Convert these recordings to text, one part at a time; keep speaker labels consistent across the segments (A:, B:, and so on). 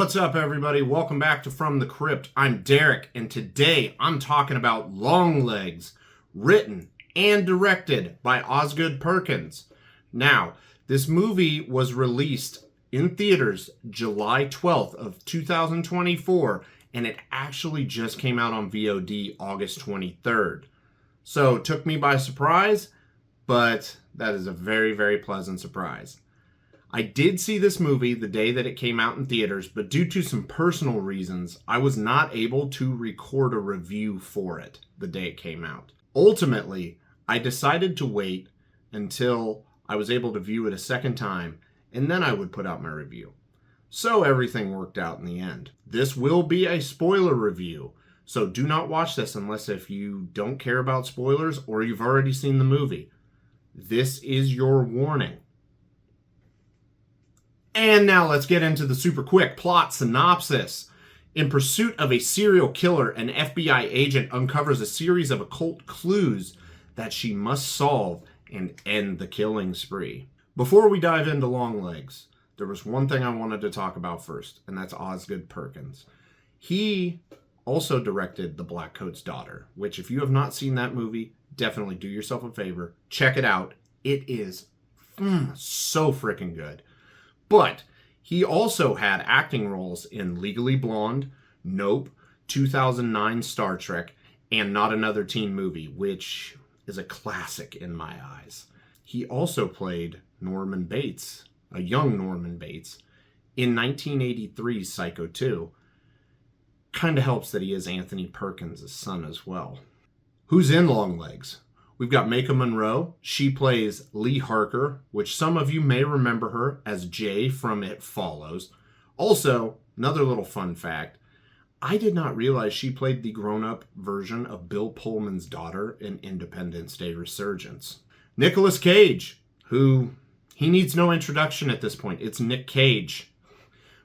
A: What's up, everybody? Welcome back to From the Crypt. I'm Derek, and today I'm talking about Longlegs, written and directed by Osgood Perkins. Now, this movie was released in theaters July 12th of 2024, and it actually just came out on VOD August 23rd. So it took me by surprise, but that is a very, very pleasant surprise. I did see this movie the day that it came out in theaters, but due to some personal reasons, I was not able to record a review for it the day it came out. Ultimately, I decided to wait until I was able to view it a second time, and then I would put out my review. So everything worked out in the end. This will be a spoiler review, so do not watch this unless if you don't care about spoilers or you've already seen the movie. This is your warning. And now let's get into the super quick plot synopsis. In pursuit of a serial killer, an FBI agent uncovers a series of occult clues that she must solve and end the killing spree. Before we dive into Longlegs, there was one thing I wanted to talk about first, and that's Osgood Perkins. He also directed The Black Coat's Daughter, which if you have not seen that movie, definitely do yourself a favor. Check it out. It is so freaking good. But he also had acting roles in Legally Blonde, Nope, 2009 Star Trek, and Not Another Teen Movie, which is a classic in my eyes. He also played Norman Bates, a young Norman Bates, in 1983's Psycho 2. Kind of helps that he is Anthony Perkins' son as well. Who's in Longlegs? We've got Maika Monroe. She plays Lee Harker, which some of you may remember her as Jay from It Follows. Also, another little fun fact, I did not realize she played the grown-up version of Bill Pullman's daughter in Independence Day Resurgence. Nicolas Cage, who, he needs no introduction at this point. It's Nick Cage.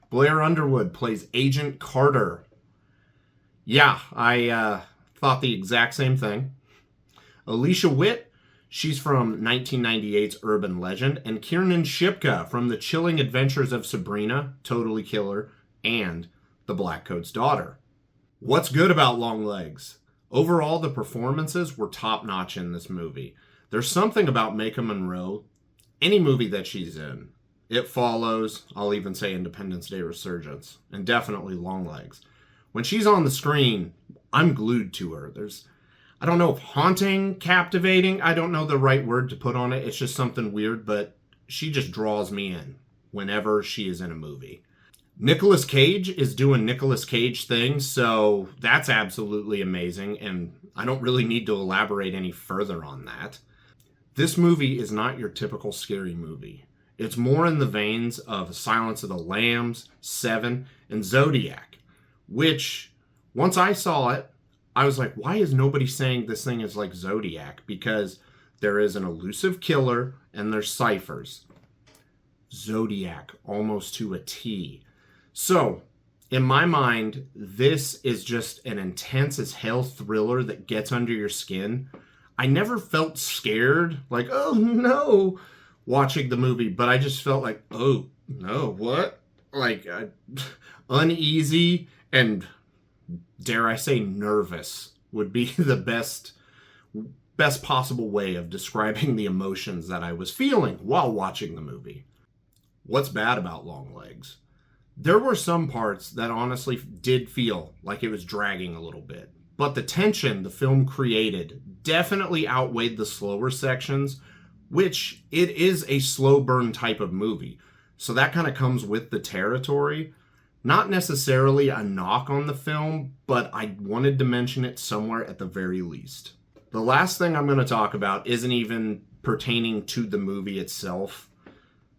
A: Blair Underwood plays Agent Carter. Yeah, I thought the exact same thing. Alicia Witt, she's from 1998's Urban Legend, and Kiernan Shipka from The Chilling Adventures of Sabrina, Totally Killer, and The Black Coat's Daughter. What's good about Longlegs? Overall, the performances were top-notch in this movie. There's something about Maika Monroe, any movie that she's in. It Follows, I'll even say Independence Day Resurgence, and definitely Longlegs. When she's on the screen, I'm glued to her. I don't know if haunting, captivating, I don't know the right word to put on it. It's just something weird, but she just draws me in whenever she is in a movie. Nicolas Cage is doing Nicolas Cage things, so that's absolutely amazing, and I don't really need to elaborate any further on that. This movie is not your typical scary movie. It's more in the veins of Silence of the Lambs, Seven, and Zodiac, which, once I saw it, I was like, why is nobody saying this thing is like Zodiac? Because there is an elusive killer and there's ciphers. Zodiac, almost to a T. So, in my mind, this is just an intense as hell thriller that gets under your skin. I never felt scared, like, oh no, watching the movie, but I just felt like, oh no, what? Like, uneasy and, dare I say, nervous would be the best possible way of describing the emotions that I was feeling while watching the movie. What's bad about Longlegs? There were some parts that honestly did feel like it was dragging a little bit, but the tension the film created definitely outweighed the slower sections, which it is a slow burn type of movie. So that kind of comes with the territory. Not necessarily a knock on the film, but I wanted to mention it somewhere at the very least. The last thing I'm going to talk about isn't even pertaining to the movie itself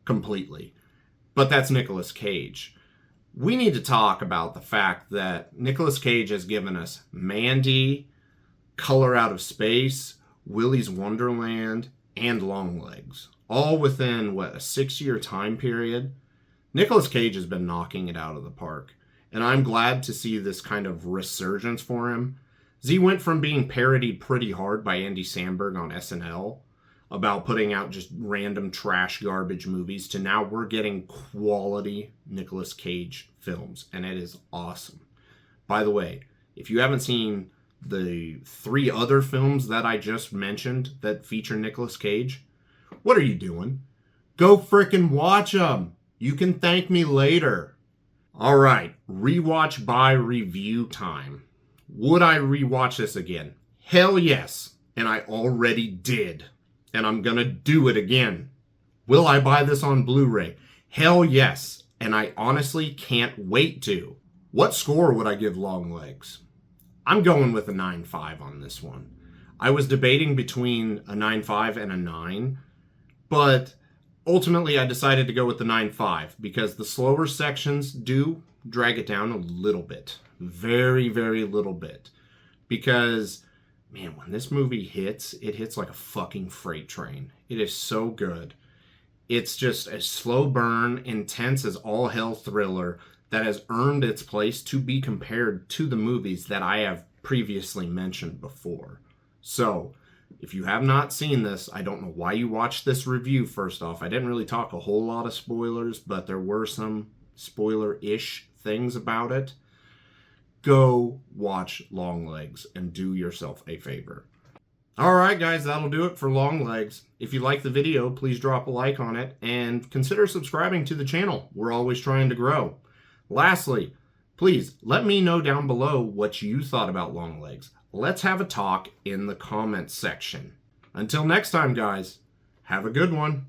A: completely, but that's Nicolas Cage. We need to talk about the fact that Nicolas Cage has given us Mandy, Color Out of Space, Willy's Wonderland, and Longlegs, all within, a 6-year time period. Nicolas Cage has been knocking it out of the park, and I'm glad to see this kind of resurgence for him. He went from being parodied pretty hard by Andy Samberg on SNL, about putting out just random trash garbage movies to now we're getting quality Nicolas Cage films, and it is awesome. By the way, if you haven't seen the 3 other films that I just mentioned that feature Nicolas Cage, what are you doing? Go frickin' watch them. You can thank me later. All right, rewatch by review time. Would I rewatch this again? Hell yes, and I already did. And I'm gonna do it again. Will I buy this on Blu-ray? Hell yes, and I honestly can't wait to. What score would I give Longlegs? I'm going with a 9.5 on this one. I was debating between a 9.5 and a 9, but ultimately I decided to go with the 9.5 because the slower sections do drag it down a little bit. Very, very little bit. Because, man, when this movie hits, it hits like a fucking freight train. It is so good. It's just a slow burn, intense as all hell thriller that has earned its place to be compared to the movies that I have previously mentioned before. So, if you have not seen this, I don't know why you watched this review first off. I didn't really talk a whole lot of spoilers, but there were some spoiler-ish things about it. Go watch Longlegs and do yourself a favor. Alright guys, that'll do it for Longlegs. If you like the video, please drop a like on it and consider subscribing to the channel. We're always trying to grow. Lastly, please let me know down below what you thought about Longlegs. Let's have a talk in the comments section. Until next time guys, have a good one.